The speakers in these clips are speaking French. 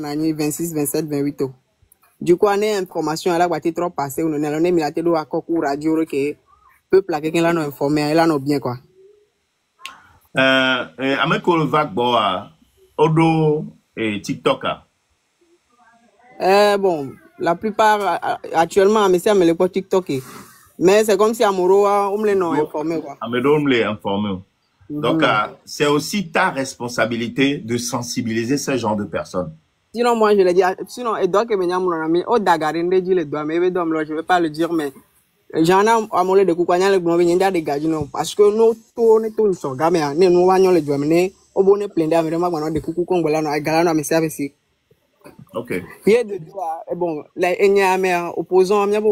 année 26, 27, 28 ans. Du coup, on a information à la boîte trop passée, on a mis la télé à coco radio que peuple à quelqu'un là nous informé, là nous bien quoi. Ameko le vague boa, Odo et TikTok. Bon, la plupart actuellement, mais c'est à l'époque TikTok. Mais c'est comme si Amoro, on me l'a informé quoi. Amedo me l'a informé. Donc, c'est aussi ta responsabilité de sensibiliser ce genre de personnes. Sinon, moi, je l'ai dit, sinon, et donc, au Dagarine, dit les doigts, mais je ne vais pas le dire, mais j'en ai à mon de Koukouania, le bon, il y a des gars, parce que nous, tournons tout, nous sommes gamins, nous, voyons les doigts, mais au bonnet plein d'amis, vraiment, de Koukou, qu'on va là, galano, mais c'est ici. Ok. Il y a des doigts, bon, là, il y a un opposant, même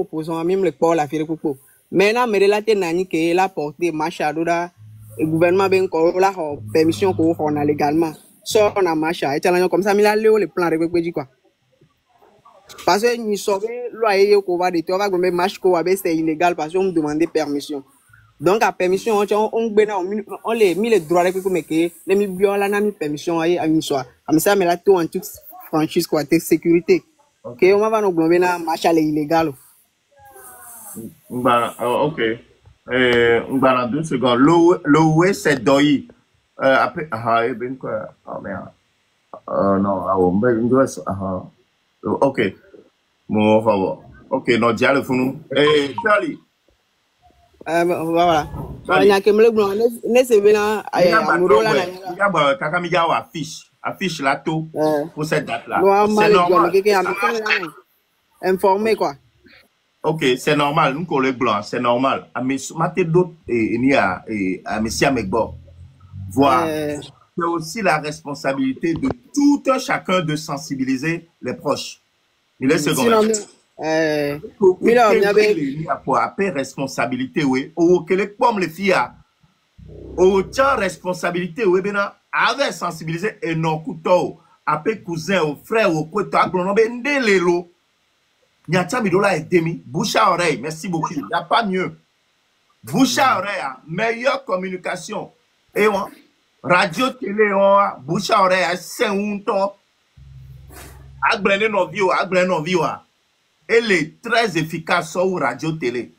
le port, la fille de Koukou. Maintenant, mais là, t'es nani, qui est là, porté, machin, le gouvernement, ben, qu'on a permission qu'on a légalement. Sort on a machin, et comme ça, mais là, les plans de quoi. Parce que nous savons, loyer qu'on va de toi, mais match qu'on va c'est illégal parce qu'on me demandait permission. Donc, à permission, on les mis les droits de mais que les mis bien là, n'a mis permission à une soir. Comme ça, mais là, tout en toute franchise, quoi, sécurité. Ok, on va nous gommer là, match à l'illégal. Ok. Dans 2 secondes. L'OE, c'est Doi. Après, ben quoi? Oh merde. Non, ok. Bon, favor. Ok, non, dia le funu. Charlie. Voilà. Il y a que me le blanc, ne se vena amoureux là. Il y a Kakamiga ou affiche là tout pour cette date-là. C'est normal. Informé quoi. Ok, c'est normal, nous collègues blancs, c'est normal. Mais maté d'autres et à Messia Megbo. Voilà. C'est aussi la responsabilité de tout un chacun de sensibiliser les proches. Il est secondaire. Mais là, il y avait responsabilité, oui. Ou que les pommes, les filles, autant responsabilité, oui, ben, avec sensibiliser et non couteau, après cousin, ou frère, ou quoi, toi, on ben, l'élo. Nyata Midola est demi, bouche à oreille, merci beaucoup. Il n'y a pas mieux. Bouche à oreille, meilleure communication. Et on, radio, télé, on, bouche à oreille, c'est un temps. Agblende nos vies, agblende nos vies. Elle est très efficace sur radio, télé.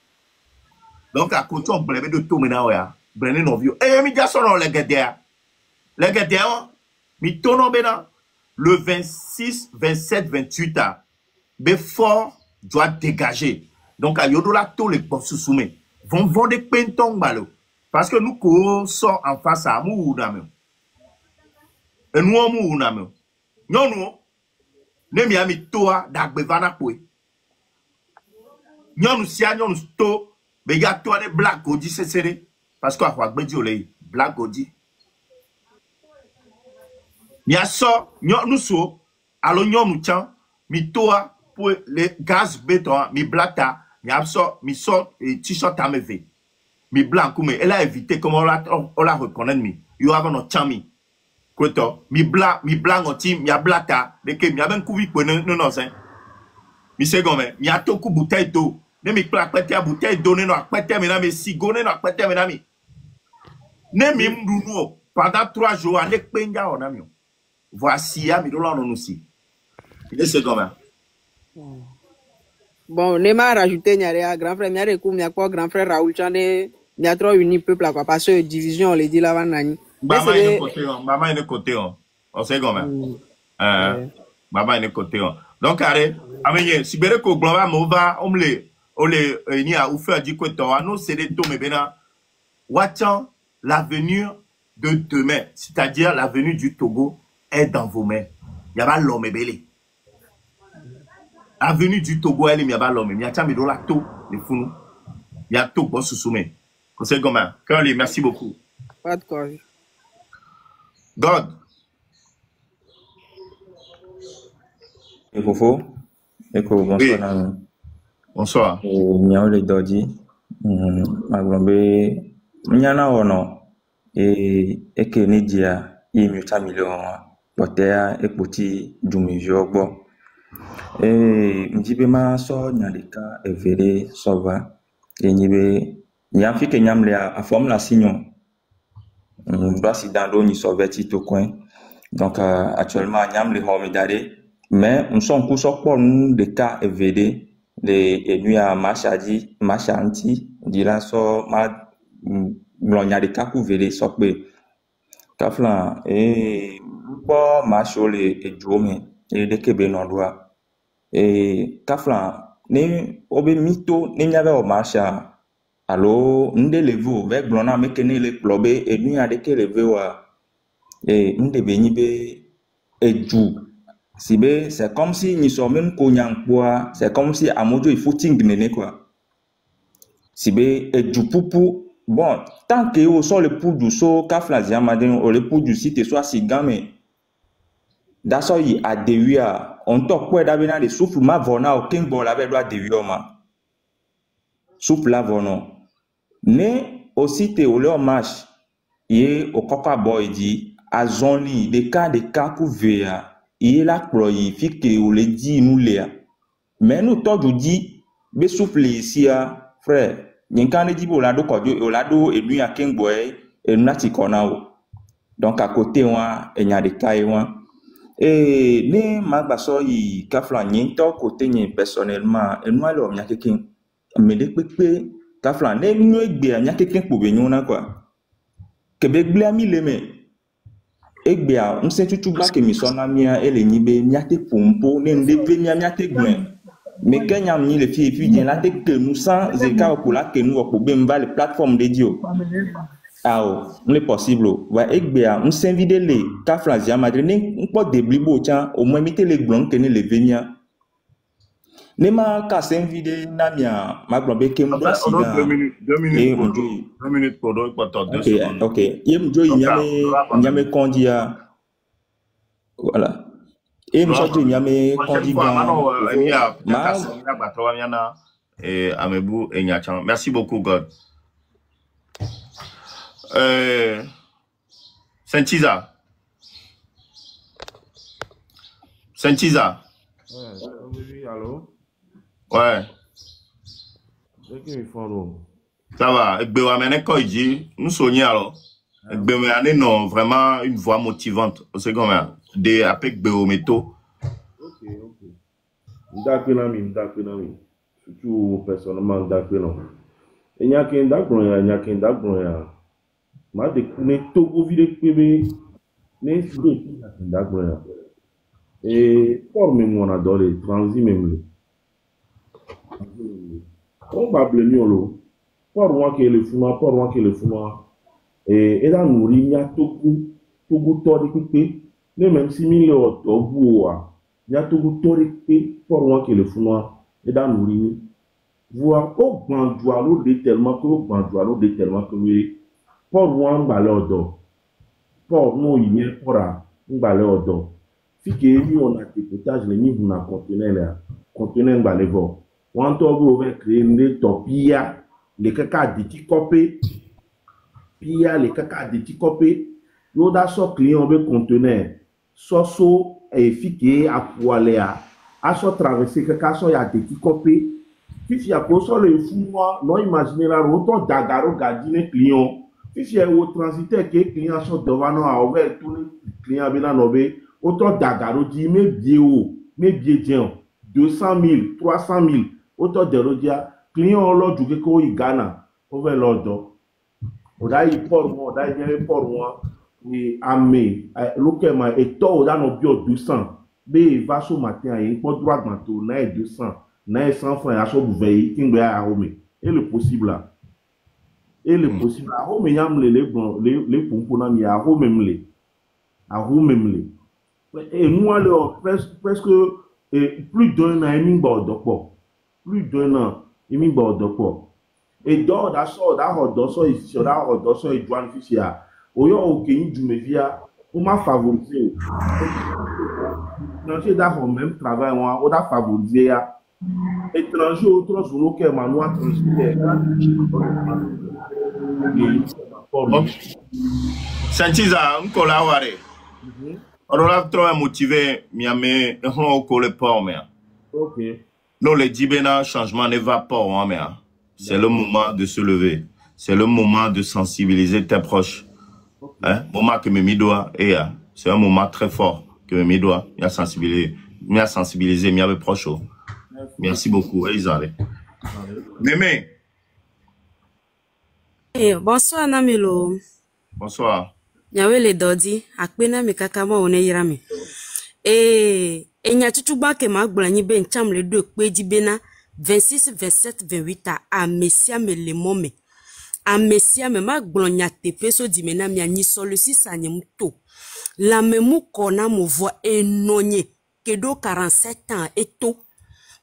Donc, à côté, on blende de tout maintenant, blende nos vies. Et mi dia sono les gars. Les gars, mi tono bena le 26, 27, 28 ans. Befort doit dégager. Donc, à Yodola, tous les boss soumis vont vendre des pentons balo. Parce que nous sommes en face à nous, et nous, non, non, ne mi ami toa d'agbevana poe. Nous si nous to, mais y a toi des black godi c'est serré. Parce que à quoi gbeji olé, black godi. Mi a so, nous so, alors nous chan, mi toa, pour les gaz béton, mi blata, mi absor, mi sort et t-shirt à me fait. Mi blanc, comme elle a évité, comme on la reconnaît, mi. You have no chami. Quoi, mi blanc, on team, mi a blata, de que mi a ben couvi pour non, hein. Mi se gomme, mi a tout coup bouteille d'eau. Ne mi claque à bouteille d'eau, ne n'a pas terminé, mais si gonne n'a pas terminé. Ne mi m'douno, pendant 3 jours, ne penja on a mis. Voici, mi dola non aussi. Il se gomme. Bon, ne m'a rajouté, n'y a grand frère, n'y a quoi, grand frère Raoul Chane, n'y a trop uni peuple, quoi, parce que division, on les dit là, Nani. Maman est de côté, on sait comment. Maman est de côté. Donc, allez, amenez, si vous avez global, on les, ni à ouffer, dit que nous, c'est des tomes, bena, watchant l'avenir de demain, c'est-à-dire l'avenir du Togo est dans vos mains. Il y a pas l'homme belé. L'avenir du Togo, elle est mis à l'homme. Il y a tant de dollars, tout, les fous. Il y a tout, bon, sous soumet. Conseil commun. Curly, merci beaucoup. Pas de quoi. God. Et Fofo, bonsoir. Oui. Bonsoir. Miao le Dodi. Maglombe. Nyana ono. Et que Nidia, il muta million. Potea et petit du bon. Njibe ma so nyalika evere sova njibe nyamfi ke nyamle a forme la signon doit si dans l'eau ni sauver tout coin donc actuellement nyamle homidare Mais nous sommes pour sortir de cas EVD, les nuits à Machadi, Machanti, dira so ma glonia de cas pour VD sokbe. Kaflan et bon machole et jome et de kebe non doit. Et Kaflan ne obe mito ne nyave o macha. Alors nde levo avec blona mekene le plobe et nuit à de ke levo et nde benibe et jou. Si bé, c'est comme si nous sommes même quoi, c'est comme si à mojo il faut tingner quoi. Si bé, et du poupou, bon, tant que vous sont le pou du so, kaflazia madin, ou le pou du site soit si gamme, d'asso y a déhuia, on toque quoi d'abena de souffle ma vona au king bol avec doit déhuia ma. Souffle la vono. Ne, au site ou leur marche, y au coca boy dit, à zoni, des cas pour veiller. Il est là pour y faire que vous le dit nous là. Mais nous tous dit, be souffle ici frère. N'y a dit bon là do quoi Dieu là do et lui à King Boy et nous n'ati konao. Donc à côté moi il y a des cas moi. Et ne ma baso y kafla n'y to côté n'y personnellement et nous alors n'y a quelqu'un mais de pepe kafla ne nous egbe n'y a quelqu'un pour venir na quoi. Québec bla mi le mais Egbea, on sait tout bas que misonna mia et les nibe miate pompo, n'endeve miate gwen. Mais quand yam ni les filles puis bien là que nous sans zeka pour là que nous pour bien les plateformes dédiées. Ah, on est possible. Ouais, Egbea, on s'invite les kafrazia madre, on peut déblibo tiens, au moins mettez les blancs que ne les venia. Nema ka s'invite na mia, ma blombe que me doit si dans. 2 minutes pour deux, pas tant 2 secondes. Ok. Yem jo nyame kondia. Voilà. Et nous sommes nyame kondia. Merci beaucoup, God. Saint-Isa. Saint-Isa. Oui, allô? Ouais. Ça va. Nous soignons alors. Non, vraiment une voix motivante. C'est comme des avec Béométo. Ok. D'accord. Surtout personnellement, d'accord. Et il y a qu'un d'accord. Ma découvert tout au vide bébé. Mais d'accord. Et pour moi, on adore les transis même. Probablement, pour moi qui le fuma, et là nous il y a tout tort équipé, même si mille au bout, il y a tout tort équipé pour moi qui le fuma, et là nous voir au bandualo tellement que pour moi un balai d'or, pour nous il y a pour un balai d'or. Si on a des potages, les niveaux n'a conteneur balai d'or. On va créer une topia, les caca de ticopé, pia les caca de ticopé, l'autre so client veut conteneur, so efficace à poiler, à so traverser caca so ya de ticopé, si y a pour so le fou non imaginer la route d'agaro gardien client, si y a au transitaire que client so devant nous à ouvert tous les clients bien nobé, autant d'agaro dit mais bien 200 000, 300 000. Autant de rodia, client l'autre du Geko y Ghana, over l'ordre. Odaï pour moi, et amé, l'oukema, et toi, dans nos bio 200, mais va sur matin, et pour droit de manteau, n'a 200, n'a 100 francs, à son veille, qui va à Home. Et le possible là. À Home, yam les pompons, à Home même les. Et moi, presque, plus d'un an et demi, plus d'un an, il m'y borde quoi. Et dans la sorte d'assaut et sur la d'assaut et douane ficia, au y'a aucun du mévia, on m'a favorisé. Étranger d'avant même travail, on a favorisé. Étranger, autre jour, que manoir transféré. Saint-Isa, on collabore. On a trop motivé, miamé, on colle pas, mais. Ok. Non, les Dibéna, changement ne va pas, hein, c'est le moment de se lever. C'est le moment de sensibiliser tes proches. Hein? Moment que mes doigts, c'est un moment très fort que mes doigts, il y a sensibilisé. m'a sensibilisé, m'a proche. Merci beaucoup, Elisabeth. Mémé. Bonsoir, Namilo. Bonsoir. Nyawele Dodi, akpena mi kakama one yirami. Enya chuchuba ke magbla nyi ben cham le do kpeji bena 26, 27, 28 a Messia me le mome. A Messia me magbla nya tepe so di mena mi anyi solo si sa nye mto. La memu kona mo voix enonye kedo 47 ans eto.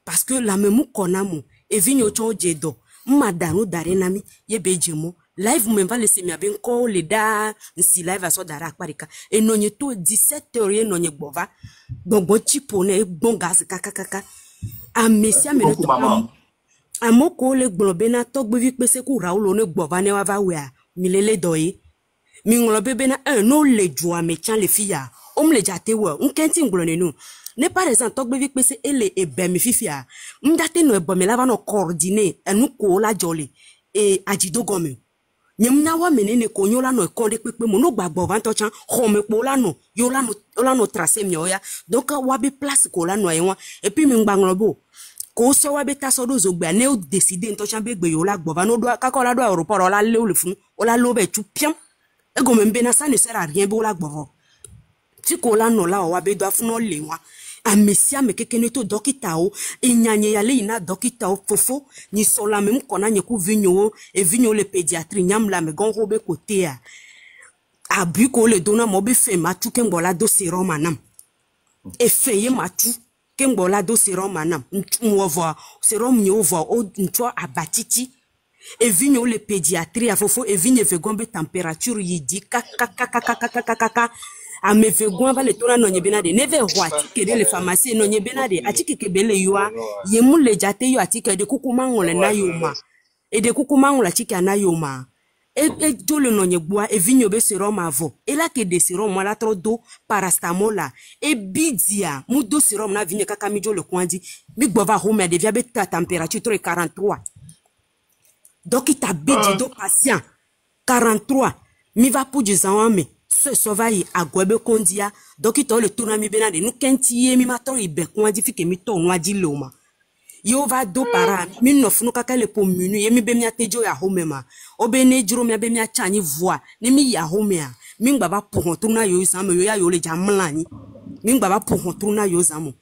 Parce que la memu kona mo e vinyo chon jedo. Madano dare nami ye bejemo. Live ou même pas laisser mi ben ko le da si live aso dara akparika e nonye to 17h ye nonye gbova bon chipone bon gaz kaka a Messia me to amoko le globe na to gbe vi pese ku raulo ne gbova ne wa va we a mi lele doye mi nglo bebe na no le joa me chan le fia o me le jate we nkenti nglo ne no ne par exemple to gbe vi pese ele e be mi fifia mdate no e bo me lava no coordiner enu ko la jolly e ajido gome nyemna wa menene ko nyola no konde pepe mo no gbagbo van to chan home po la no yola no tracer mi oya donc wa be place ko la no enwa et puis mi ngbanglo bo ko so wa be ta so do zo gba ne o décider to chan be gbe yola gbova no do kakola do aéroport la le o le fun o la lo be tu pian e go membe na ça ne sert à rien bo la gbovo ti ko la no la o wa be do afun no le wa a Messia me kekene to dokita o enyanye yale ina dokita o fofo ni sola même kona nyeku vinyo e vinyo le pédiatrie nyamla me gon robe côté a buko le dona mo be fe matu kembola do sérum manam e feye matu kembola do sérum manam on voit sérum ni on voit o ntwa abatiti e vinyo le pédiatrie a fofo e vinye ve gombe température yidi kaka a me fe gwa va le tona no nyebena de neve roi kede le pharmacie no nyebena de atiki kebele yoa ye mule jate yo atiki de kukuma ngole na yoma e de kukuma ngola chiki na yoma e dole no nyebua e vinyo be sérum avo e la ke de sérum la tro do parastamol la e bidia mu do sérum na vinyo kaka mi jo le kwandi mi gbova home de via be ta température 43 donc ita bidi do patient 43 mi va pour du zawame ce sauvaille a gwebe kondia dokito le tourna mi benade nu kenti ye mi mato ibe kwandi fike mi to nwa di loma yo va do para mi no funu kaka le po minu ye mi be mi atejo ya homema obe ne juro mi be mi achani voix ni mi ya homea mi ngba pour tourna yo samo yo ya yo le jamlani mi ngba pour tourna yo zamo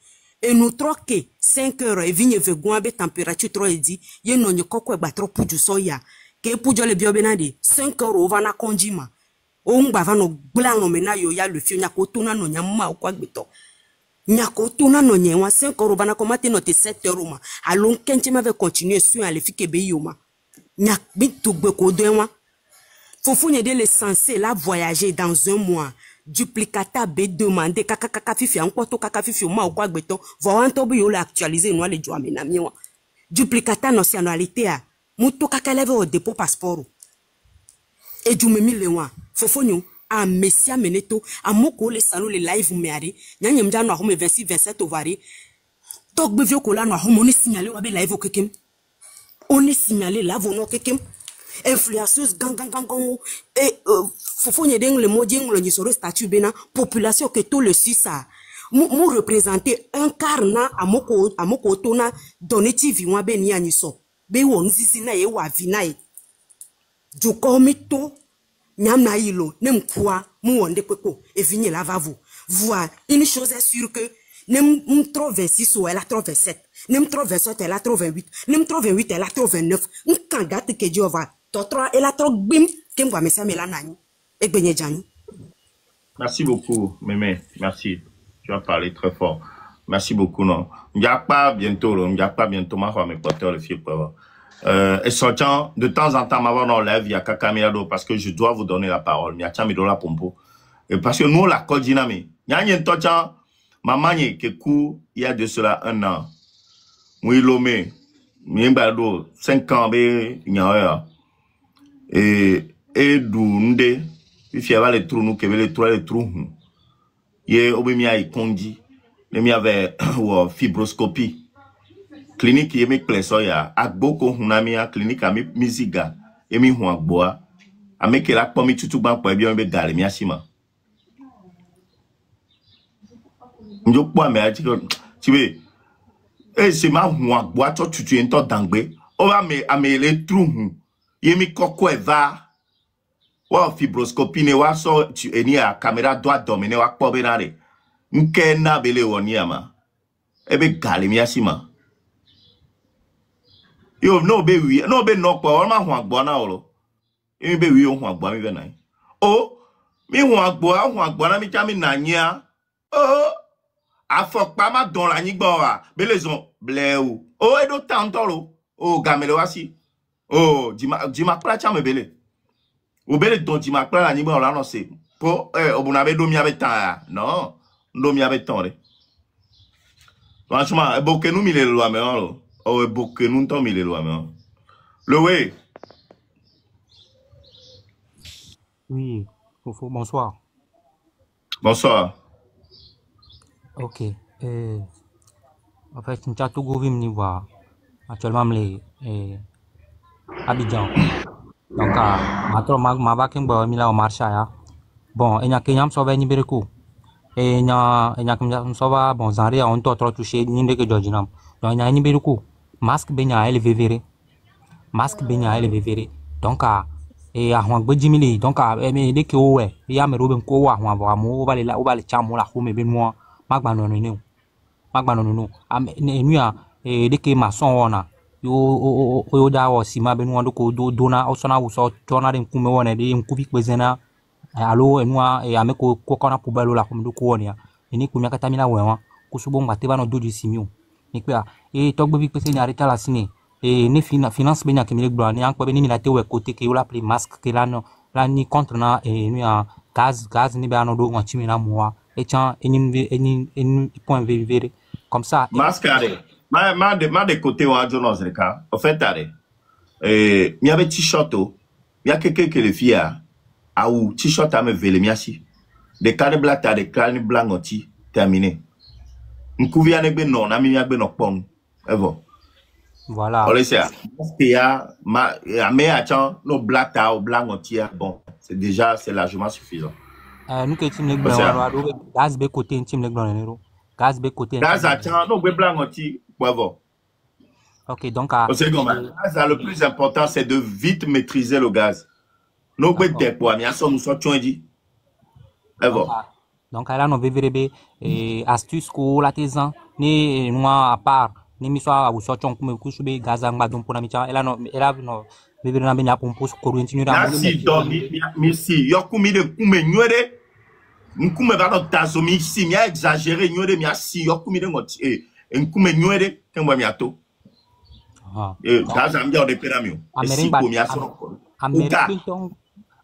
et nous troque 5 heures et vigne ve gwa be température 3 edi ye no nye kokko gba trop puju soya ke pujo le bio benade 5 heures over na konjima o ngba va no blanc no mena yo ya le fio nya ko tuna no nya ma kwa gbeto nya ko tuna no nya wa 5 euros bana komate no te 7 euros ma alon kenti ma ve continuer sur ale fike be yo ma nya bi to gbe ko do enwa fofu nye de l'essentiel la voyager dans un mois duplicata be demander kaka fifi en to kaka fifi ma kwa gbeto va to bi yo la actualiser no le jo amena mi wa duplicata nationalité a muto kaka leve au dépôt passeport et du memi le wa fofonyo a Messia meneto a moko le salon le live meare nyanye mja no ahome 26 27 ovari tok be vio ko la no ahome ni signaler wa be live okekem on est signalé là vono kekem influenceuse gang et fofonye deng le modien le ni soro statut bena population que tout le sisa mu représenter un quart na amoko tona donner TV wa be ni aniso be won sisi na ye wa vinai du komito nyamna ilo nem kwa mu wonde kweko e vinye la vavo voir une chose est sûre que nem trop 26 ou elle a trop 27 nem trop 27 elle a trop 28 nem trop 28 elle a trop 29 un kangate ke jova to 3 elle a trop bim kemwa Messia melanani e gbenye jani. Merci beaucoup Mémé, merci, tu as parlé très fort, merci beaucoup. Non pas bientôt ma femme est porteur le fier pour et sortant de temps en temps m'avoir dans live il y a Kakamiado parce que je dois vous donner la parole mais attends mais dans la pompo et parce que nous la coordiname il y a un temps maman qui court il y a de cela 1 an oui l'homme miembado 5 ans be nyaoya et dunde il y avait les trous nous que les trous ye obemia ikondi le mi avait fibroscopie clinique yemi klesoya agboko hunamia clinique ami miziga emi hu agboa ameke la pomi tutu ban po ebi on be gale mi asima njokpo ame ati ko Tu veux, et c'est ma boîte, tu es un temps d'anglais. On va me les trous. Yemi koko va. Wa fibroscopie ne wa so tu eni a caméra doit dominer wa ko benare. Nke na bele woni ama. Ebe galimia sima. Yo no be wi, no be no po, ma ho agbo na oro. Emi be wi ho agbo mi be nan. O mi ho agbo na mi cha mi nanya. O afokpa ma don la nyigbo wa. Belezon bleu. O edo tantoro. O gamele wasi. O jima pra cha me bele. Ou bele don jima pra la nyigbo la no se. Po obunabe do mi abeta. Non, do mi abeta re. Franchement, beaucoup nous mille lois mais oh beaucoup nous t'ont mille lois mais le way. Oui, bonsoir. Bonsoir. Ok. En fait, nous avons tout gouvernement niveau actuellement les Abidjan. Donc, maintenant, ma vague est mis là au marché. Bon, il y a quelqu'un qui sauve Niberekou. Et nya comme ça va bon zanri on to trop touché ni que jojinam donc nya ni beruku masque benya ele vevere donc et a hwan gbejimili donc me de ke owe ya me roben ko wa hwan ba mo o bale chamu la ko me be mo magba no nuya de ke mason wona yo da o sima be no ko dona o sona wo so tona de nkume wona de nkubi kwezena alo enwa ameko kokona pubalo la kumdu kuonia ni kumya katamina wewa kusubo ngate bano doju simio ni kwa togbe bi pese ni areta la sine ni finance benya kemile gbo ni ankpo be ni milate we côté ke yola pli masque ke la no la ni contre na ni gaz ni be ano do ngwa chimi na moa chan eni point vérité comme ça masque are ma de côté wa jonos reka en fait are mi avait t-shirt mi a quelqu'un que le fia ou t-shirt à me vele miasi de carne blanc ta de carne blanc oti terminé nkuvi anegbe no na mi agbe no pon evo voilà on laisse ya ma me achan no black ta ou blanc oti bon c'est largement suffisant nous que team le blanc gaz be côté team le blanc nero gaz be côté gaz achan no be blanc oti evo. OK donc le plus important c'est de vite maîtriser le gaz. No gbe te po ami aso nous sortions dit. Donc là no veverebe astuce ko la tesan ni noa à part ni mi so a wo sortion ko me ku sube gaza ngba don pona mi cha ela no vevere na be nya pompo ko continue da mi si yokumi de kume nywede nkume ba no tazo mi si mi a exagérer nywede mi a si yokumi de ngoti nkume nywede kembo mi ato gaza mja de peramio si ko mi aso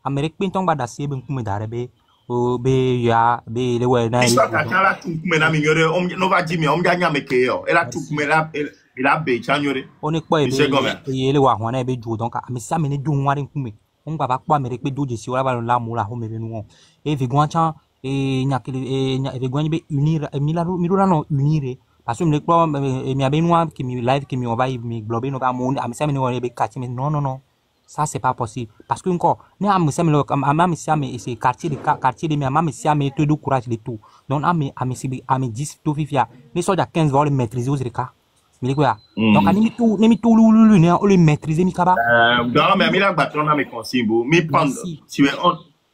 Amerique pinton ba da se ben kume dare be o be ya be le we na ni so ta kala tu kume na mi nyore no va di mi o mja nya me ke yo ela tu kume la ila be chanyore on ko e be yele wa hon na be ju donc ami sa me ne du nware kume on ba kwa Amerique be doje si wala ba la mu la ho me be nu e vi gwan chan nya ve gwan be unir mi la no unire parce que me ko mi abe noa ki mi live ki mi on va mi globe no ba mu ami sa me ne won be kati me non ça c'est pas possible parce que encore ni am siame c'est quartier de mi am siame tout du courage de tout donc am 10 tout fifia ni so da 15 va le maîtriser aux reka mi quoi donc ani mi tout lulu ni on le maîtriser mi kaba non mais mi la batron na mi consigne mi prendre si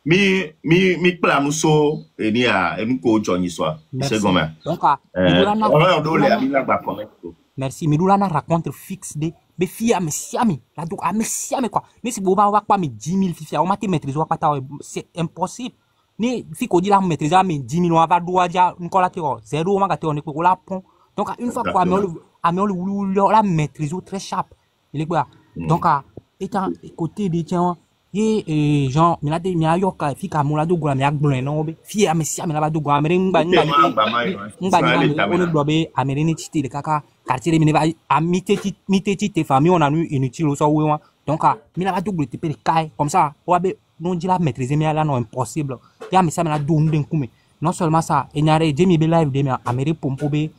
mi plan so ni a mi ko join soir c'est comme donc on do le mi la batron merci mi dula na raconte fixe de be fia me siami la donc me siami quoi mais si boba wa pas me 10 000 fia on m'a maîtriser wa pas c'est impossible ni fi ko di la maîtriser me 10 000 on va doa dia nkola te zéro ma gate on est ko la pont donc une fois quoi la maîtriser très sharp il est quoi donc étant côté de tiens et genre mi la de mi ayo ka fi ka mo la do gura mi agbon no be fia me siami la ba do gura me ngba on be amere ni titi de kaka quartier mi va miteti te famille on a nu inutile so we donc mi la ba double te pe kai comme ça o be non di la maîtriser mais là non impossible ya mi ça me la do nden kume non seulement ça et nyare je mi be live de mi amere pompo be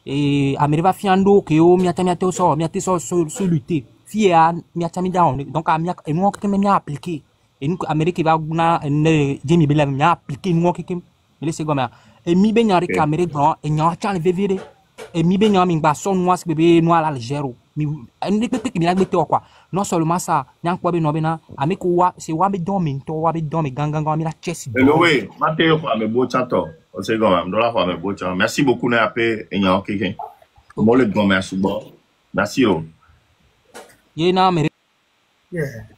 et amere va fiando que o mi atami ate so lutter fia mi atami down donc mi e no que me appliquer et nous amérique va na je mi be live mi appliquer no que me laisser gomme et mi be nyare que amere blanc et nya chan vevere et mi ben mi ba son noir bébé noir la légère mi ne peut que mi la gbete quoi non seulement ça nyang po be no be na ami ko wa c'est wa be dormi to wa be dormi gangan mi la chess oui Mathieu kwa me bo chato o se go am do la kwa me bo chato merci beaucoup na ape enyan keke mo le bon merci bon merci o ye na me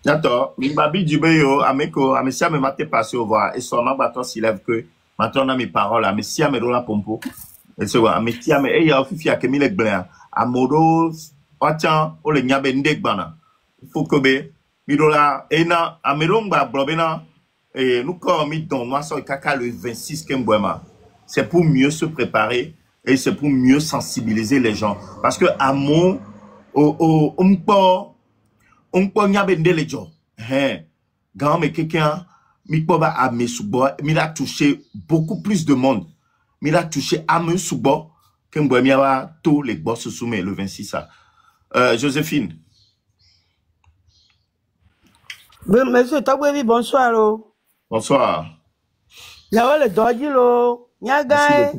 D'accord, mi babi du yo ameko amesia me mate passé au voir et son baton s'élève que maintenant on a mes paroles amesia me do la pompo et c'est quoi amesia me e ya ofifi akemi le gblin amodo wacha o le nyabe ndek bana faut que be mi do la e na amero ngba blobena et nous comme mi don moi so kaka le 26 kembwema c'est pour mieux se préparer et c'est pour mieux sensibiliser les gens parce que à mon on peut n'y avoir de gens. Quand mais quelqu'un, mi poba a me subo, mi a touché beaucoup plus de monde. Mi a touché à me subo que mi a tous les boss soumet le 26 ça. Joséphine. Monsieur Togwevi, bonsoir. Bonsoir. Là le doji lo. Nyaga.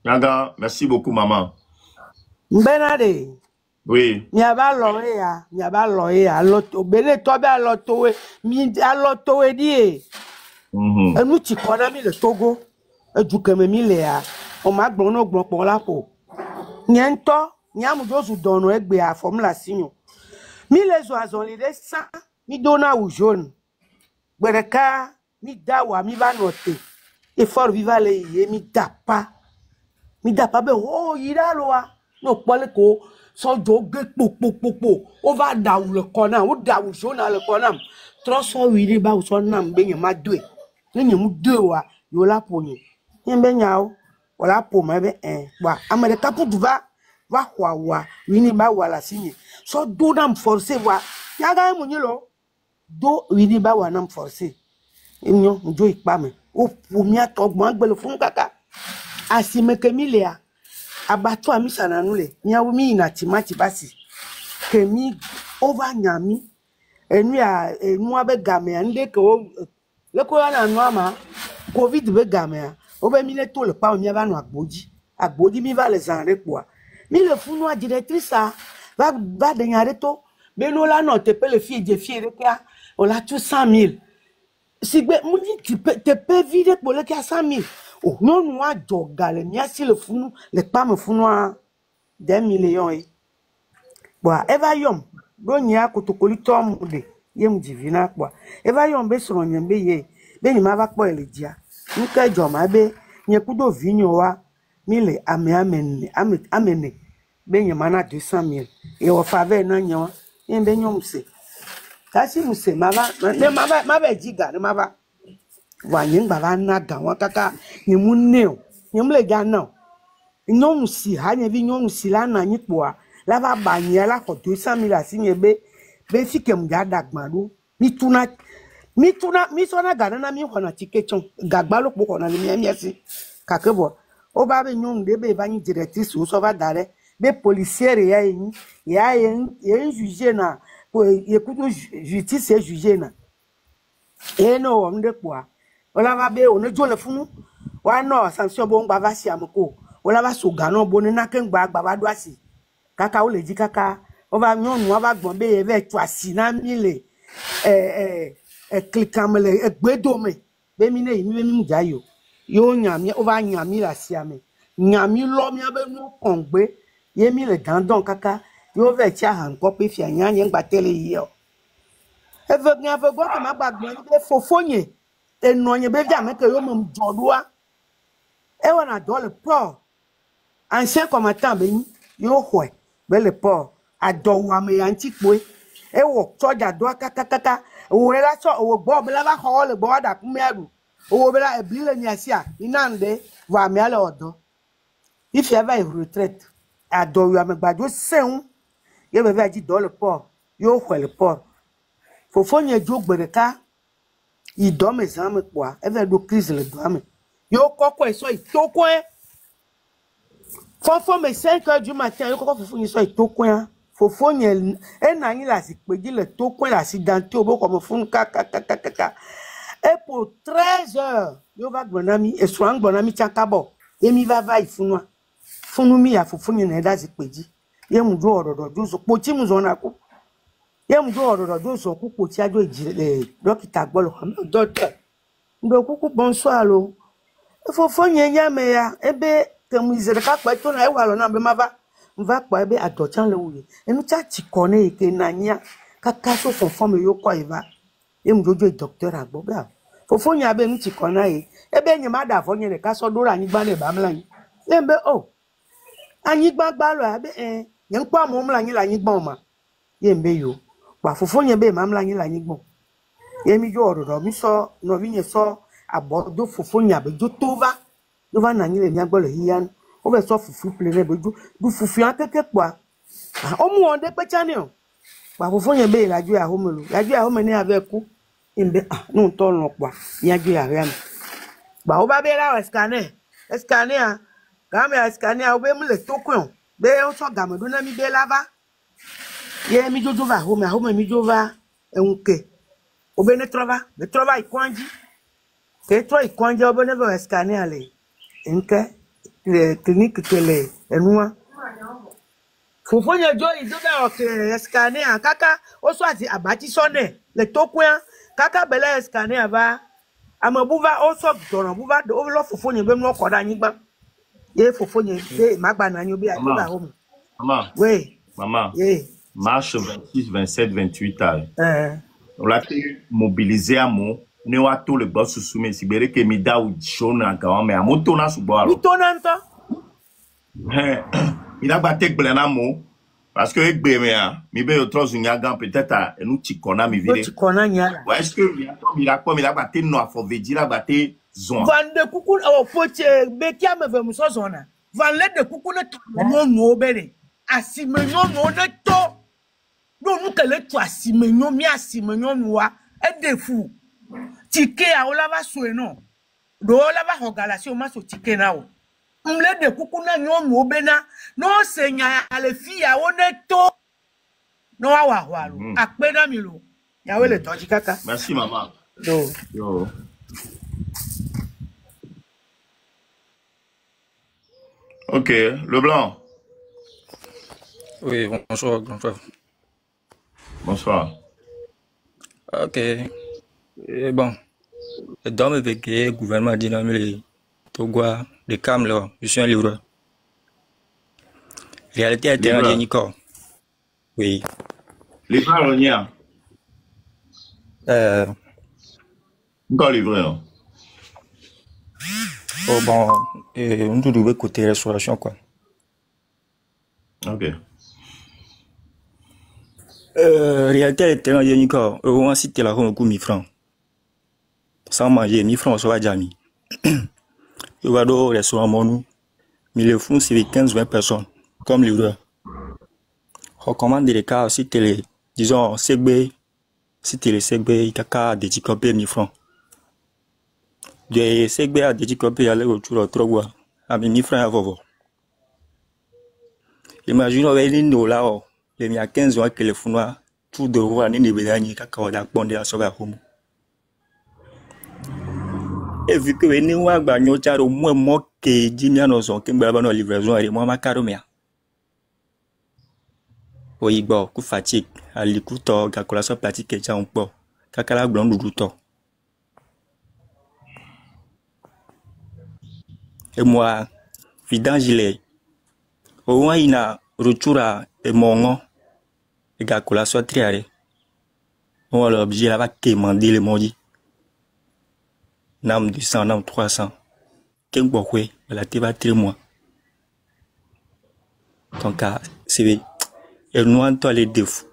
Nyaga, merci beaucoup maman. Benade. Oui. Nyaba loya, loto, bele tobe a lotowe, mi a lotowe die. E nou ti kona mi le Togo, e djukeme mi le a, o ma gbono gbon la po. Nyento, nyamu josu dono egbe a fom la sinyo. Mi le zo azon li de sa, mi dona ou jaune. Bereka, mi dawa, mi va note. E for viva le ye, mi dapa. Mi dapa be, oh, yida loa. No pole ko. So jogue po o va da le kona o da o jona le kona tro so wi ba o so nam be ma dwe ni mu dwe wa yo la po ni be nyao o la po ma be wa america pour va wa wi ba wa la signé so do nam forcer wa ya ga mu ni lo do wi ba wa nam forcer enyo njo ipa me o po mi atogbo agbele fun kaka asime kemilea abato ami sananule nyawo mi na timati basi kemi over nyami enu abe game ande ko le ko na no ama covid be game o be mi le to le pa mi aba no agboji mi va les enrepoa mi le funu a directrice va de nyare to be no la no te pe le fie re ka o la tout 100 000 si be mu te pe vide pour le ka 100 000. Oh, non, nous a jogale, ni si le funu, le pas me funu à 10 millions. Bon, Eva Yom, bon, y a kotokoli tom de, yem divina quoi. Eva Yom be sur un yembe ye, ben il m'a va quoi le dia. Nous que joma be, n'y a kudo vigno wa, mille amene, ben y mana 200 000. Et au faveur nan yon, yen ben yom se. Kasi muse, ma va diga, ma va. Wanyeng baba na gawa kaka nyemu neo nyemle ga na nyom si ha nye vi nyom si la na nyipoa la ba banya la ko 200 000 asinye be fikem ga dagmaru mi sona ga na mi hona tikechon gagba lo po na mi amiasi kakebo o ba be nyom de be ba ni directrice o so ba dare be policière ya yen juger na ko yekuto justice e juger na no o mde kwa ola va be on jo le funu wa no sanction bo ngba va si amko ola va so gano bo ni na ke ngba agba ba do asi kaka o le ji kaka o va nyon wa va gbon be ve tu asi na mi le cliquamele egbedo me be mi ne mi be mi jayo yo nyami o va nyami la si ame nyami lo mi abe nu kongbe ye mi le dandon kaka yo ve cha han ko pe fi anya yen gba tele yi o eve gna ve go ke ma gbagbo ni be fofonye enonye be via me ke yo mo jodua e wana do le port ancien combattant be yo hwe be le port adowa me yanti poe e wo soja do kaka o we la so o gbo be la ba ho le gbo da ku me adu o be la e bi le ni asia inande va me ale odo if you ever retraite adowa me gbajo seun ye be via di do le port yo hwe le port fofonye jo gbereka il doit mes âmes quoi elle do crise le doit me yo koko eso itoko fofo me 5h du matin yo koko fofo eso itoko fofo nye na yin la si peji le toko l'accidenté obo comme fun kaka et pour 13h yo va bonami et soin bonami chakabo et mi va ifunwa funumi ya fufunye na eda zikpeji ye mu jo ododo jo so pochi mu zo na ku ye mu jo ododo jo so ku pochi ajo ejire dokita gbolo doctor ndo ku bonsoir lo fufunye nya me ya ebe temu izere ka pa to na e wa lo na be mava mva pa ebe adochan le wuye enu cha chikone ike na nya kaka so fon fon me yo ko iva ye mu jo doctor agbo ga fufunye abe nu chikona yi ebe enyi ma da fonye le ka so dora anyi gba le ba mla yin lembe o anyi gbagba lo abe yen pa mo mla yin la yin gbon ma yembe yo pa fufunye be ma mla yin la yin gbon yemi jo ododo mi so no bi yen so abo do fufunye abe jo tova do va na yin le mi agbo le yan o be so fufu ple ne be jo du fufu an keke kwa o mu on de pe chani o pa fufunye be la jo ya homelo ya jo ya home ni ave ku imbe no to lo kwa ya jo ya re mi ba o ba be la scanner Gamma scanner obe mu le tokun be o so gamodo na mi be lava ye mi jojo va home mi jova enke obe ne trova ikwanji ke tro ikwanji obe ne be scanner le enke le clinique tele enua fofonya jo idobe o ke scanner kaka o so ati abati sone le tokun kaka bele scanner ba amabuva o so doran buva o lo fofonya be mu okoda yin gba ye fofonye be magba na nyo be a ba home maman oui maman yeah. Marche 26 27 28 on l'a mobilisé à mon ne wa to le boss sous mais sibere ke mi da u jona ga mais a moto na su bo mi to na nto il a batté blena mo parce que egbe me a mi be otro zunya gan peut-être a nous tikona mi vile tikona nya ouais est-ce que il a batté no afo veji la batté zon van de kuku o poche be kia me ve muso zona van le de kuku ne to no bere asimenyo no ne to no nu kele to asimenyo mi asimenyo wa e de fu tike a o la va so no do la va hogalasi o ma so tike na o mle de kuku na nyo no bena no senya ale fi ya o ne to no wa wa lo ape na mi lo ya we le to jikaka merci maman yo Ok, Leblanc. Oui, bonsoir, grand frère. Bonsoir. Ok. Et bon, dans le vécu, gouvernement dit non, mais Togois, les cam là, je suis un livreur. Réalité est terrain Nico. Oui. Livreur, on y a. Encore livreur. Oh bon, on doit côté restauration quoi. Ok. Réalité est terrain Nico. On va citer la home 1000 francs. Sans manger 1000 francs, ça va jamais. Il va au restaurant Monou. Mais le fond, c'est 15-20 personnes, comme livreur. On commande des cas aussi télé. Disons, CB, si télé CB, il y a des petits copies 1000 francs. De CB à des petits copies, aller au tour, 3 mois. À 1000 francs à vous. Imagine, on va aller là, il y a 15 ans que les fonds, tout de voir, ni des bédaniers, cacao, la bande à sauver à home. Et vu que nous avons gagné au moins que 10 ans, nous avons une livraison et moi, ma caromia. Oui, bon, coup fatigue, à l'écoute, calculation pratique et un peu, cacala blanc du tout. Et moi, vidange gilet. Au moins, il a retour à mon et calculation triaré. On a l'objet là-bas qui m'a dit le maudit. Nam 200, nam 300. Qu'un bourré, la tête très moi. Donc, c'est et nous en toi les défauts.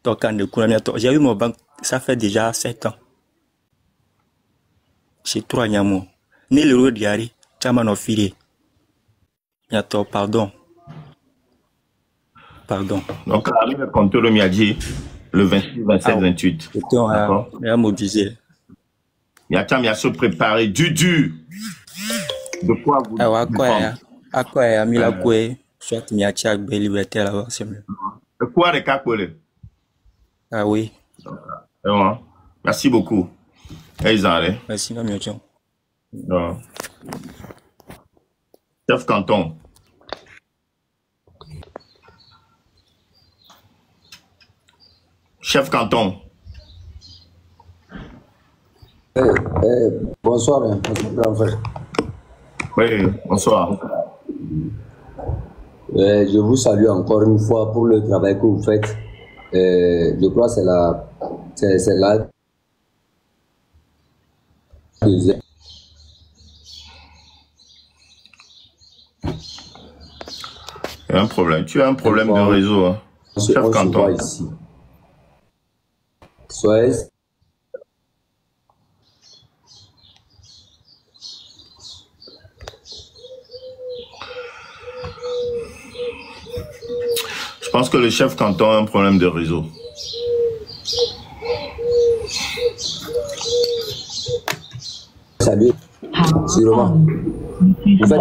Donc, j'ai eu mon banque, ça fait déjà 7 ans. J'ai 3 nyamo. Ni le roi diari, chaman of filé. Yato, pardon. Pardon. Donc, le compteur de Miadji, le 26, 27, 28. D'accord. Il a mobilisé. Il y a se préparer du dur. De quoi vous à quoi il a mis la couée, soit il y a tchak, belle liberté là-bas, c'est mieux. De quoi les cacoles? Ah oui. Merci beaucoup. Merci, non, mieux. Chef canton. Chef canton. Bonsoir, grand frère. Oui, bonsoir. Je vous salue encore une fois pour le travail que vous faites. Je crois que c'est la deuxième. Il y a un problème. Tu as un problème de réseau. Hein. Chef canton. Ici. Soyez. Je pense que le chef canton a un problème de réseau. Salut. Sûrement. En fait,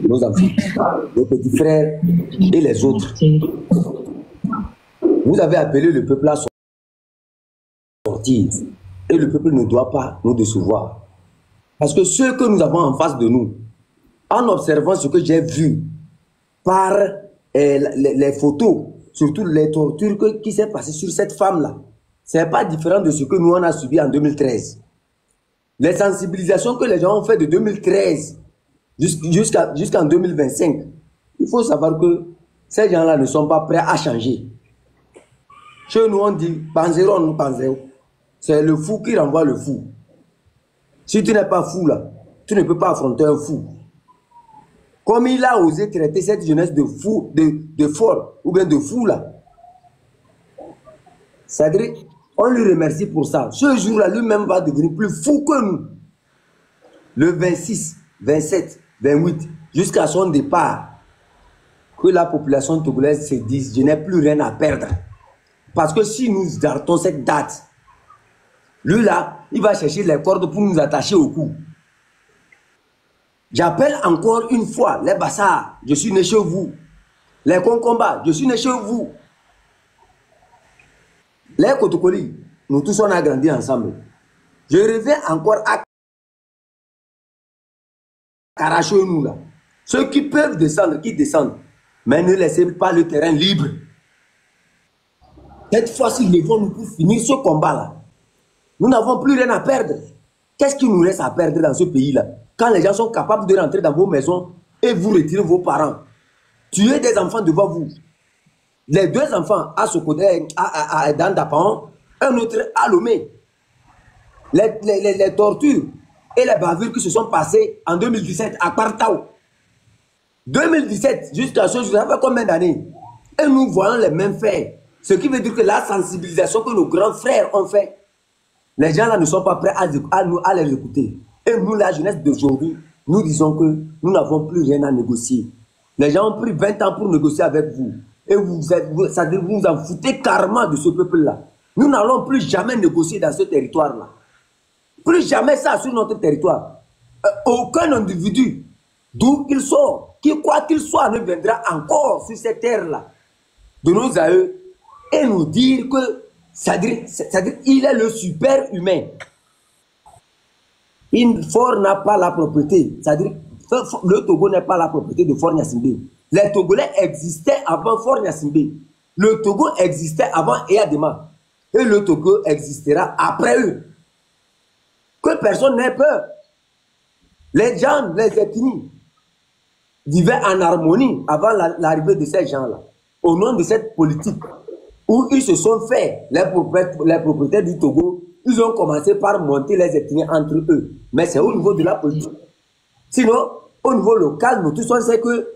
nos enfants, nos petits frères et les autres. Vous avez appelé le peuple à sortir. Et le peuple ne doit pas nous décevoir. Parce que ce que nous avons en face de nous, en observant ce que j'ai vu par les photos, surtout les tortures qui s'est passées sur cette femme-là, ce n'est pas différent de ce que nous on a subi en 2013. Les sensibilisations que les gens ont fait de 2013 jusqu'en 2025, il faut savoir que ces gens-là ne sont pas prêts à changer. Chez nous, on dit « Panzéro, nous panzéro ». C'est le fou qui renvoie le fou. Si tu n'es pas fou, là, tu ne peux pas affronter un fou. Comme il a osé traiter cette jeunesse de fou, de folle, ou bien de fou, là. C'est-à-dire, on lui remercie pour ça. Ce jour-là, lui-même va devenir plus fou que nous. Le 26, 27, 28, jusqu'à son départ, que la population togolaise se dise « Je n'ai plus rien à perdre ». Parce que si nous gardons cette date, lui là, il va chercher les cordes pour nous attacher au cou. J'appelle encore une fois les Bassards, je suis né chez vous. Les Concomba, je suis né chez vous. Les Kotokoli, nous tous on a grandi ensemble. Je reviens encore à Karacho-nous là. Ceux qui peuvent descendre, qui descendent. Mais ne laissez pas le terrain libre. Cette fois-ci, levons-nous pour finir ce combat-là. Nous n'avons plus rien à perdre. Qu'est-ce qui nous reste à perdre dans ce pays-là? Quand les gens sont capables de rentrer dans vos maisons et vous retirer vos parents, tuer des enfants devant vous. Les deux enfants à ce côté, dans Dapan, un autre à Lomé. Les tortures et les bavures qui se sont passées en 2017 à Partao. 2017, jusqu'à ce jour, ça fait combien d'années? Et nous voyons les mêmes faits. Ce qui veut dire que la sensibilisation que nos grands frères ont fait, les gens là ne sont pas prêts à les écouter. Et nous, la jeunesse d'aujourd'hui, nous disons que nous n'avons plus rien à négocier. Les gens ont pris 20 ans pour négocier avec vous. Et vous vous en foutez carrément de ce peuple-là. Nous n'allons plus jamais négocier dans ce territoire-là. Plus jamais ça sur notre territoire. Aucun individu, d'où qu'il sort, quoi qu'il soit, ne viendra encore sur cette terre-là de nos aïeux et nous dire que, c'est-à-dire, il est le super humain. Fort n'a pas la propriété, c'est-à-dire, le Togo n'est pas la propriété de Fort Gnassingbé. Les Togolais existaient avant Fort Gnassingbé. Le Togo existait avant Eyadema. Et le Togo existera après eux. Que personne n'ait peur. Les gens, les ethnies, vivaient en harmonie avant l'arrivée de ces gens-là. Au nom de cette politique, où ils se sont fait, les propriétaires du Togo, ils ont commencé par monter les ethnies entre eux. Mais c'est au niveau de la politique. Sinon, au niveau local, nous tous on sait que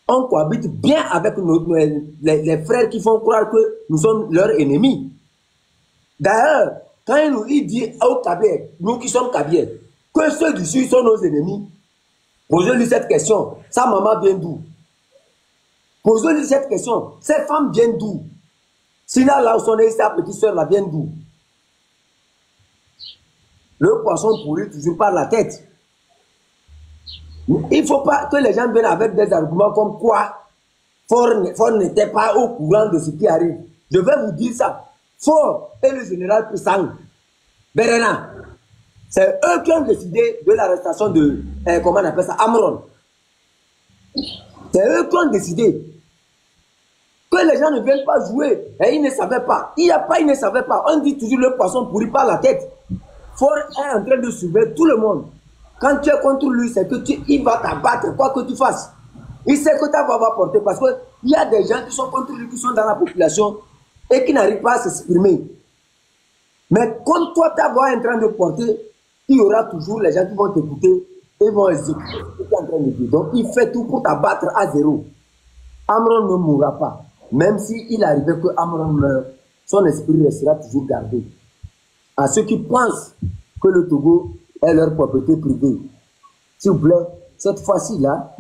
on cohabite bien avec les frères qui font croire que nous sommes leurs ennemis. D'ailleurs, quand il dit aux Kabiers, nous qui sommes Kabiers, que ceux d'ici sont nos ennemis, posez-lui cette question. Sa maman vient d'où? Posez-lui cette question. Ces femmes viennent d'où? Sinon, là où son sa petite soeur là vient d'où? Le poisson pourrit toujours par la tête. Il ne faut pas que les gens viennent avec des arguments comme quoi Fort n'était pas au courant de ce qui arrive. Je vais vous dire ça. Fort et le général Pissang, Berena, c'est eux qui ont décidé de l'arrestation de, comment on appelle ça, Amron. C'est eux qui ont décidé que les gens ne viennent pas jouer. Et ils ne savaient pas. Il n'y a pas, ils ne savaient pas. On dit toujours le poisson pourrit par la tête. Ford est en train de surveiller tout le monde. Quand tu es contre lui, c'est que il va t'abattre, quoi que tu fasses. Il sait que ta voix va porter parce qu'il y a des gens qui sont contre lui, qui sont dans la population et qui n'arrivent pas à s'exprimer. Mais quand toi, ta voix est en train de porter, il y aura toujours les gens qui vont t'écouter et vont exécuter ce que tu es en train de dire. Donc, il fait tout pour t'abattre à zéro. Amron ne mourra pas. Même s'il arrivait que Amron meure, son esprit restera toujours gardé. À ceux qui pensent que le Togo est leur propriété privée, s'il vous plaît, cette fois-ci-là,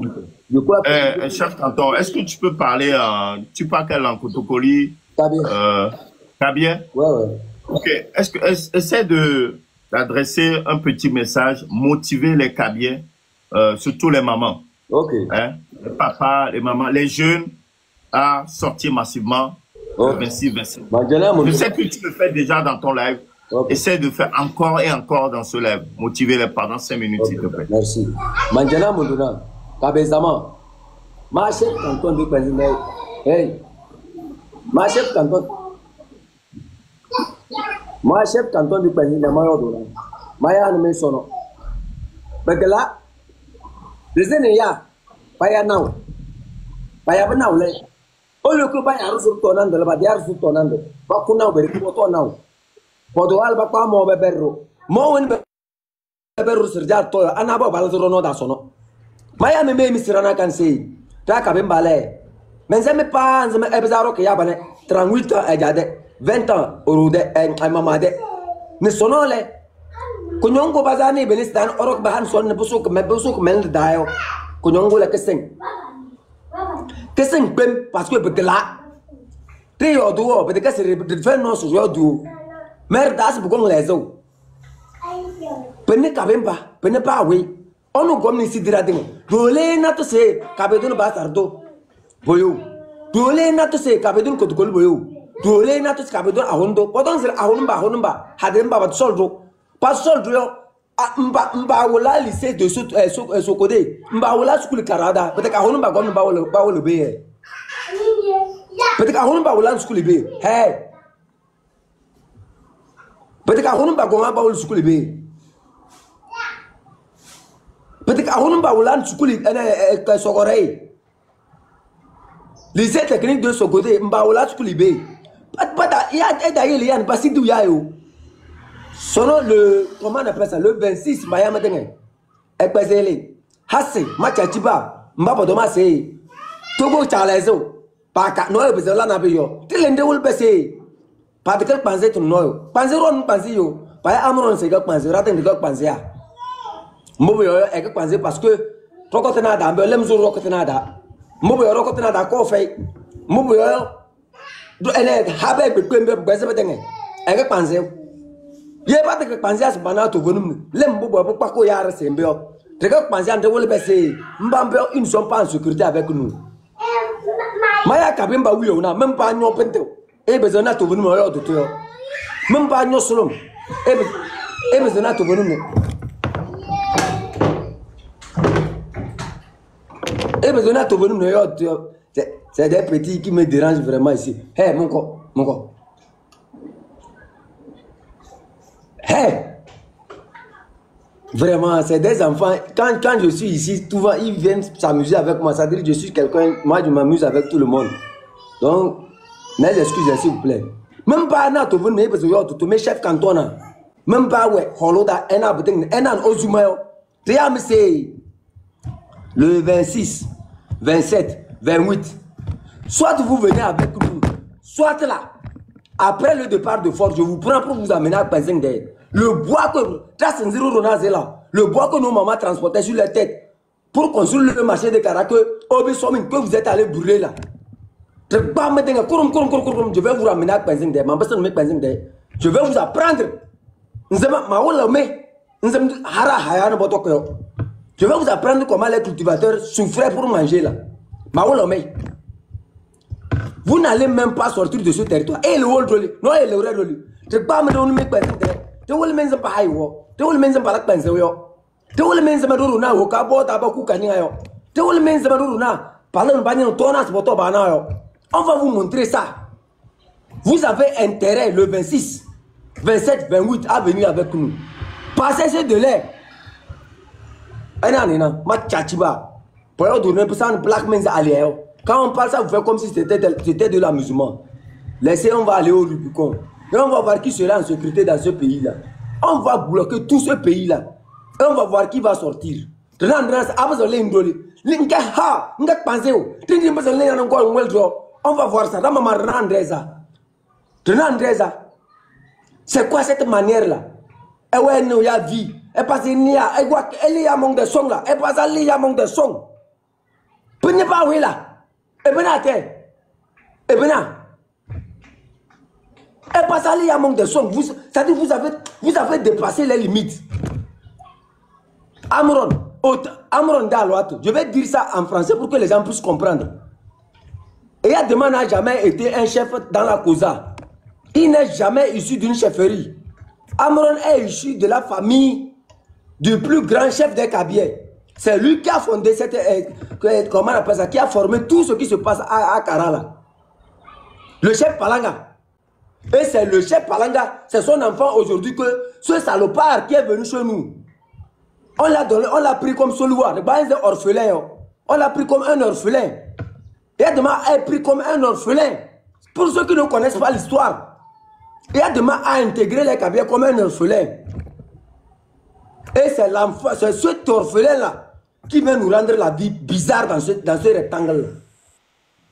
je crois que... Chef Canton, est-ce que tu peux parler, tu parles quelle langue, Kotokoli? Kabien? Ouais. Ok, essaie d'adresser un petit message, motiver les Kabiens, surtout les mamans. Ok. Hein? Les papas, les mamans, les jeunes à sortir massivement le 26-27. Je sais que tu le fais déjà dans ton live. Okay. Essaie de faire encore et encore dans ce live. Motiver les pendant 5 minutes, s'il te plaît. Merci. Manjana Mouduna, Kabezama, ma chef canton de président. Hey, ma chef canton. Ma chef canton du président, Mayodola. Maya ne me sonne. Mais là, les Zénéa, Paya Now, Paya Benaule. Au lieu que Paya Rousseau Tonande, le Badiar sous Tonande, Bakuna, Berikuto Now. Podo alba kwa mo beberro mo won beberro sirjar to anaba balzoro no da sono maya me misirana kan sei ta ka ben balé mais zeme pas zeme ebzaro ke yabane 38 ans ejade 20 ans orude ay mamade ne sono le ko nyongo bazani benistan orok bahan son ne busuk mel dayo ko nyongo le kesen bem parce que betela te yodo be de kasere de fen no so yodo mère das bukong lezo pene kabemba pene pa we onu gomni sidira ding dole na to se kabedun ba sardo boyo dole na to se kabedun ko dugol boyo dole na to se kabedun ahondo podon sir ahonumba hademba ba soldo pas soldo yo mba wala lycée de sokode mba wala school karada peut-être ahonumba gomni ba wala be peut-être ahonumba wala school be hey. Peut-être qu'on va pas au school bé. Peut-être qu'on va au school et Sogoré. Lycée technique de Sogoré, Mbaola school bé. Il y a d'ailleurs pas si d'où yayo. Selon le comment on appelle ça le 26 Miami Denge. Et pesé Hasse Machachiba Mbabo Domase Togo Charlezo. Paka no besoin na beyo. Tilende ul bese. Pas de quel penser ton noyo. Penser on pense yo. Pas Amron c'est que penser raten de que penser a. Mbo yo e que penser parce que rokotena da mbelem zo rokotena da. Mbo yo rokotena da ko fay. Mbo yo do ene habe be kwembe bese betenge. E que penser. Ye pas de que penser as bana to gonum. Lem mbo bo pa ko yara sembe yo. De que penser ande wole bese. Mbambe ils ne sont pas en sécurité avec nous. Maya kabimba wiyo na même pas nyo pente. Et besoin de tout venir au docteur. Même pas nous sommes. Et besoin de tout venir. Et besoin de tout venir au docteur. C'est des petits qui me dérangent vraiment ici. Hey, mon corps. Hey! Vraiment, c'est des enfants. Quand je suis ici, souvent ils viennent s'amuser avec moi. Ça veut dire que je suis quelqu'un, moi je m'amuse avec tout le monde. Donc, n'ayez excusez s'il vous plaît. Même pas na to venir parce que to mes chefs canton. Même pas ouais, holoda ena boutin ena ozumayo. Triam c'est le 26, 27, 28. Soit vous venez avec nous, soit là. Après le départ de Ford, je vous prends pour vous amener à Pazing d'ailleurs. Le bois que le bois que nos mamans transportaient sur la tête pour construire le marché de Caracal, que vous êtes allé brûler là. Je vais vous ramener à Pazing d'ailleurs. Je vais vous apprendre. Je vais vous apprendre comment les cultivateurs souffraient pour manger là. Vous n'allez même pas sortir de ce territoire. Et le wall non, et le rôle. Je ne vais pas me donner mes pensées. Je vais me dire que je vais me dire que je vais me dire que je vais me dire que je vais me dire On va vous montrer ça. Vous avez intérêt le 26, 27, 28 à venir avec nous. Passez ce délai. Quand on parle ça, vous faites comme si c'était de l'amusement. Laissez, on va aller au Rubicon. Et on va voir qui sera en sécurité dans ce pays-là. On va bloquer tout ce pays-là. Et on va voir qui va sortir. On va voir ça. C'est quoi cette manière-là? Et ouais, nous y a vie. Et parce qu'il y a, il y a manque de son là. Et parce qu'il y a manque de son. Prenez pas oui là. Et ben à terre. Et ben à. Et parce qu'il y a manque de son. C'est-à-dire vous avez dépassé les limites. Amron Daloato. Je vais dire ça en français pour que les gens puissent comprendre. Et Adema n'a jamais été un chef dans la causa. Il n'est jamais issu d'une chefferie. Amron est issu de la famille du plus grand chef des Kabyles. C'est lui qui a fondé cette... comment on appelle ça? Qui a formé tout ce qui se passe à Karala. Le chef Palanga. Et c'est le chef Palanga, c'est son enfant aujourd'hui que ce salopard qui est venu chez nous. On l'a donné, on l'a pris comme Soloua, le bain est orphelin. On l'a pris comme un orphelin. Et Adema est pris comme un orphelin. Pour ceux qui ne connaissent pas l'histoire. Et Adema a intégré les Kabyles comme un orphelin. Et c'est l'enfant, c'est cet orphelin-là qui vient nous rendre la vie bizarre dans ce rectangle-là.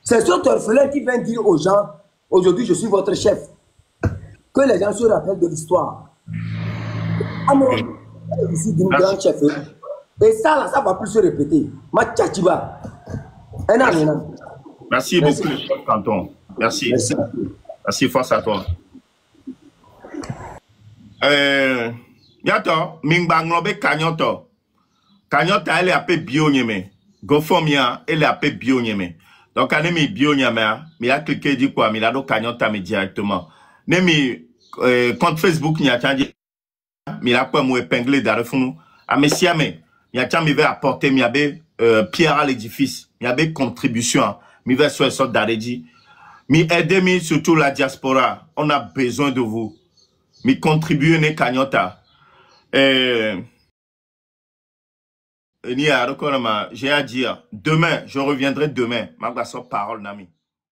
C'est cet orphelin qui vient dire aux gens, aujourd'hui je suis votre chef. Que les gens se rappellent de l'histoire. Amron est ici d'une grande chefferie. Et ça, là, ça ne va plus se répéter. Matchachiba. Merci beaucoup, Canton. Merci. Merci, force à toi. Yato, Mingbanglobe Kanyoto. Kanyota, elle est appelée Bionyeme. Gofomia, elle est appelée Bionyeme. Donc, elle est mis Bionyeme, mais il a cliqué, dit quoi, mais il a donc Kanyota, mais directement. Nemi, compte Facebook, il y a changé. Mais il a quoi, moi, épinglé d'Arefounou. Ah, mais si, mais, il y a changé, il va apporter, il y avait, pierre à l'édifice. Il y avait contribution. Il va sur une sorte d'arrêt. Mais aidez-moi, surtout la diaspora. On a besoin de vous. Mais contribuez, ne Kanyota. J'ai à dire, demain, je reviendrai demain. Ma parole, Nami.